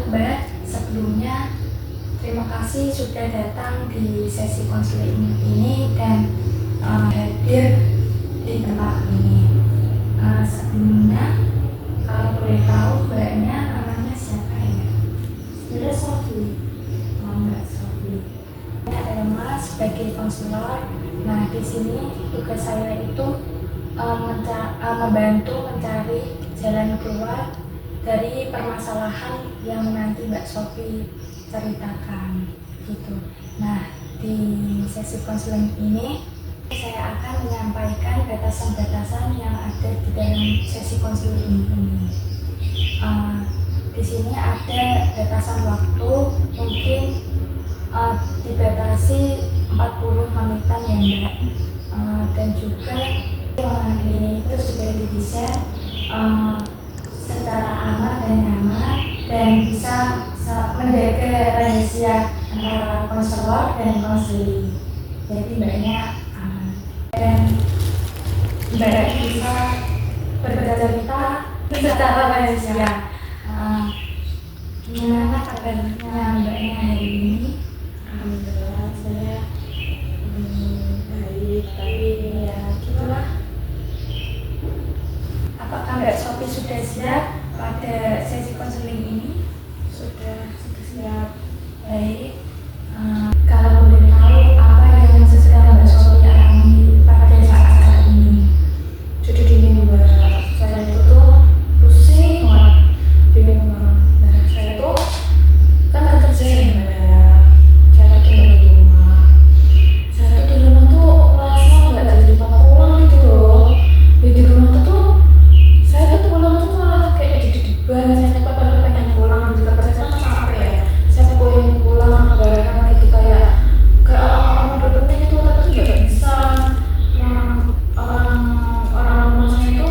Mbak, sebelumnya terima kasih sudah datang di sesi konseling ini dan hadir di tempat ini. Sebelumnya, kalau boleh tahu Mbaknya namanya siapa ya? Sebenarnya Sofi. Mbak Sofi. Ini adalah Mas sebagai konselor. Nah, di sini tugas saya itu membantu mencari jalan keluar dari permasalahan yang nanti Mbak Sofi ceritakan gitu. Nah, di sesi konseling ini saya akan menyampaikan batasan-batasan yang ada di dalam sesi konseling ini. Di sini ada batasan waktu, mungkin dibatasi 40 menitan ya Mbak. Dan juga ini itu sudah didesain secara aman dan nyaman dan bisa menjaga rahasia antara konselor dan konseling. Jadi Mbaknya aman dan Mbak bisa bercerita secara rahasia. Gimana kabarnya Mbaknya hari ini? Alhamdulillah saya baik, tapi ya gitulah. Apakah Mbak Sofi sudah siap pada sesi konseling ini? Sudah siap. Baik. Kalau boleh tahu apa yang sedang Mbak Sofi alami pada saat ini? Jadi dingin Mbak, saya itu tuh pusing banget, dingin banget. Nah saya tuh kan gak kerja ya Mbak, saya tuh gak di rumah. Saya tuh di rumah tuh merasa gak jadi papa pulang gitu loh. Di rumah tuh saya tuh pulang tuh malah kayak deg-degan. Saya tuh padahal pengen pulang gitu, tapi saya tuh apa ya, saya tuh pengen pulang karena gitu kayak orang-orang berpenting itu, tapi gak bisa. Orang rumahnya itu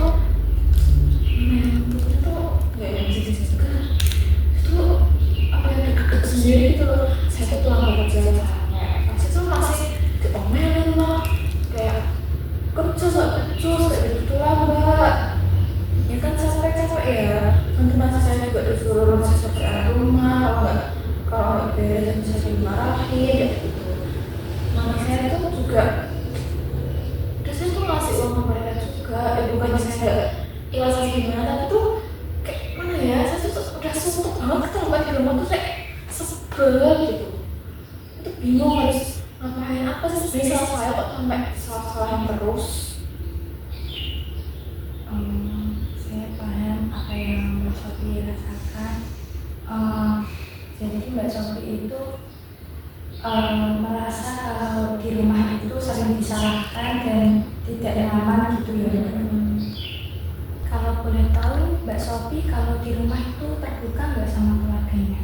gak yang juga itu apa yang deg-deg sendiri gitu loh. Saya tuh pulang kerja capek, pasti tuh masih diomelin lah, kayak kerja kayak gitu lah Mbak. Ya kan capek-capek ya, nanti masih saya juga disuruh masih seperti rumah, kalau nggak beres bisa dimarahin ya gitu. Mama saya tuh juga saya tuh ngasih uang ke mereka juga, bukannya saya ikhlasin gimana, tapi tuh kayak mana ya, saya tuh udah suntuk banget ketemu di rumah tuh kayak sebel gitu. Itu bingung harus ngapain apa sih sebenarnya salah saya kok sampai salah-salahin terus. Saya paham apa yang Mbak Sofi rasakan. Jadi Mbak Sofi itu merasa kalau di rumah itu sering disalahkan dan tidak nyaman gitu ya. Kalau boleh tahu Mbak Sofi kalau di rumah itu terbuka nggak sama keluarganya?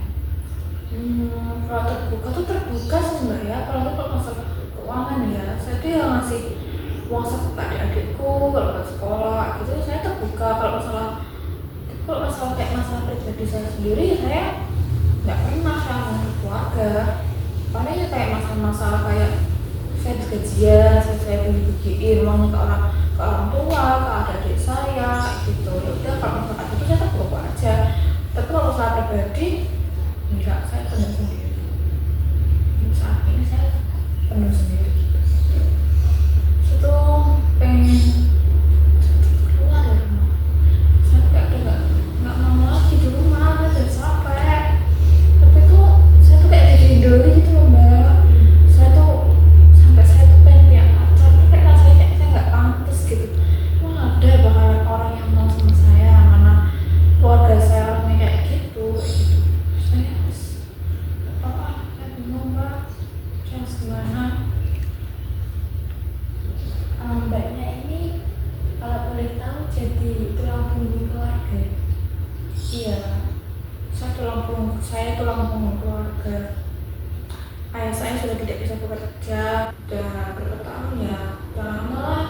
Kalau terbuka tuh terbuka sih Mbak ya, kalau masalah keuangan ya, saya tuh yang ngasih uang saku ke adik-adikku kalau ke sekolah gitu, saya terbuka. Kalau masalah kayak masalah pribadi saya sendiri, saya nggak pernah sama keluarga. Paling ya kayak masalah kayak saya gajian, saya bagi-bagiin uangnya ke orang tua, ke adik-adik saya gitu. Ya udah, kalau masalah itu saya terbuka aja. Tapi kalau masalah pribadi enggak, saya pendam sendiri. Saat ini saya pendam sendiri gitu. Itu pengen keluar dari rumah. Saya kayak udah nggak mau lagi di rumah, udah capek. Tapi tuh saya tuh kayak dihindari gitu loh Mbak. Saya tuh sampai saya tuh pengen punya pacar, tapi kayak rasanya kayak saya nggak pantas gitu. Wah, ada bakalan orang yang mau sama saya, mana keluarga saya orangnya kayak gitu. Saya harus apa? Saya bingung Mbak. Saya harus gimana? Mbaknya ini kalau boleh tahu jadi tulang punggung keluarga. Iya, saya tulang punggung keluarga. Ayah saya sudah tidak bisa bekerja, udah berapa tahun ya, udah lama lah.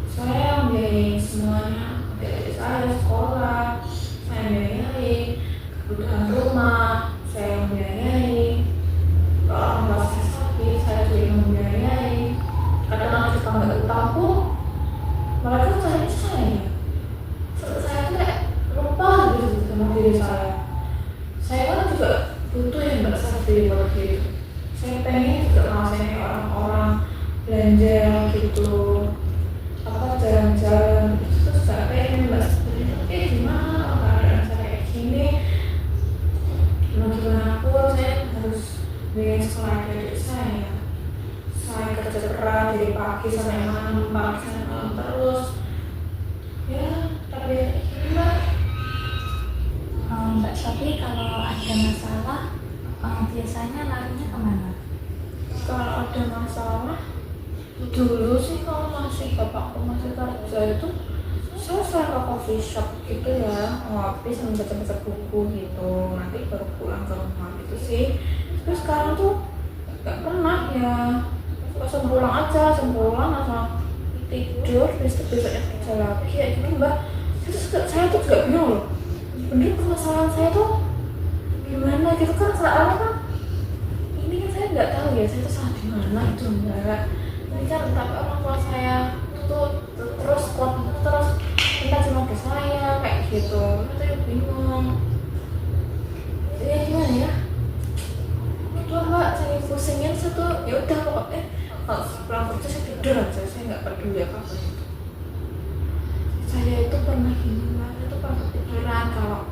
Saya yang biayain semuanya, adik-adik saya sekolah, saya biayain kebutuhan rumah, saya yang biayain. Kalau orang tua saya sakit, saya juga yang membiayai. Kadang nanti tetangga utangku, mereka cari saya. Saya tuh kayak lupa gitu sama diri saya. pagi sampai malam, pagi sampai malam terus. Ya, tapi gimana? Mbak Sofi kalau ada masalah biasanya larinya kemana? Kalau ada masalah, dulu sih kalau masih bapakku masih kerja itu saya sering ke coffee shop gitu ya, ngopi sambil baca-baca buku gitu, nanti baru pulang ke rumah gitu sih. Terus sekarang tuh nggak pernah ya, langsung pulang aja, langsung pulang langsung tidur, besoknya kerja lagi kayak gitu mbak. Saya tuh juga bingung loh, bener permasalahan saya tuh gimana gitu kan, soalnya kan ini kan saya nggak tahu ya saya tuh salah di mana itu mbak. Ini kan tapi orang tua saya tuh terus kuat terus minta cuma ke saya kayak gitu, saya bingung. Ya gimana ya? Itu mbak saya pusingin satu, ya udah pokoknya kalau pulang kerja saya tidur aja, saya nggak peduli apa apa itu. Saya itu pernah gini mbak, saya tuh pernah kepikiran kalau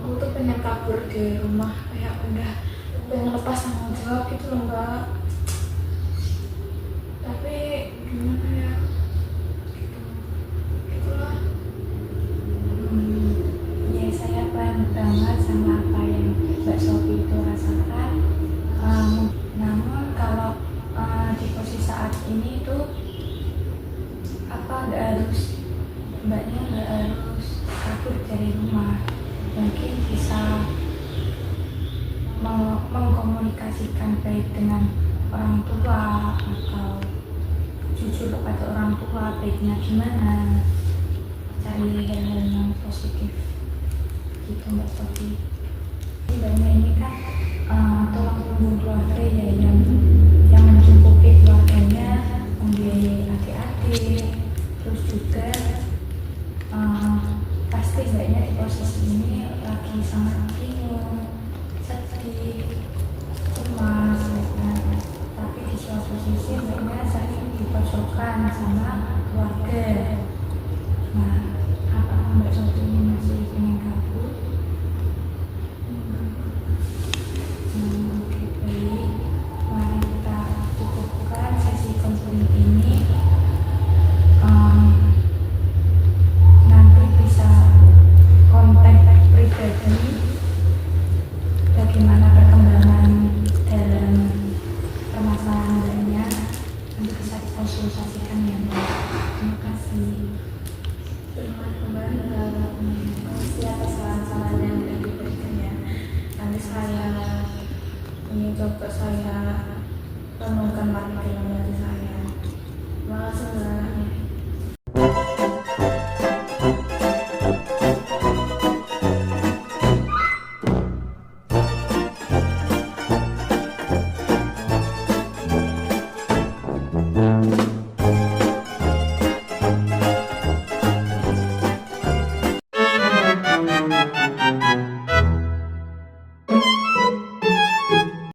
aku tuh pengen kabur dari rumah, kayak udah pengen lepas tanggung jawab gitu loh mbak. Tapi gimana ya, gitulah. Ya saya paham banget sama apa yang Mbak Sofi itu rasakan. Namun kalau di posisi saat ini tuh nggak harus, mbaknya nggak harus kabur dari rumah, mungkin bisa mengkomunikasikan baik dengan orang tua atau jujur kepada orang tua baiknya gimana, cari hal-hal yang positif gitu Mbak Sofi. Mbaknya ini kan tulang punggung keluarga ya, yang mencukupi keluarganya, membiayai adik-adik, terus juga pasti mbaknya di posisi ini lagi sangat bingung, sedih, cemas, tapi di suatu sisi mbaknya sering dipojokkan sama keluarga. Nah,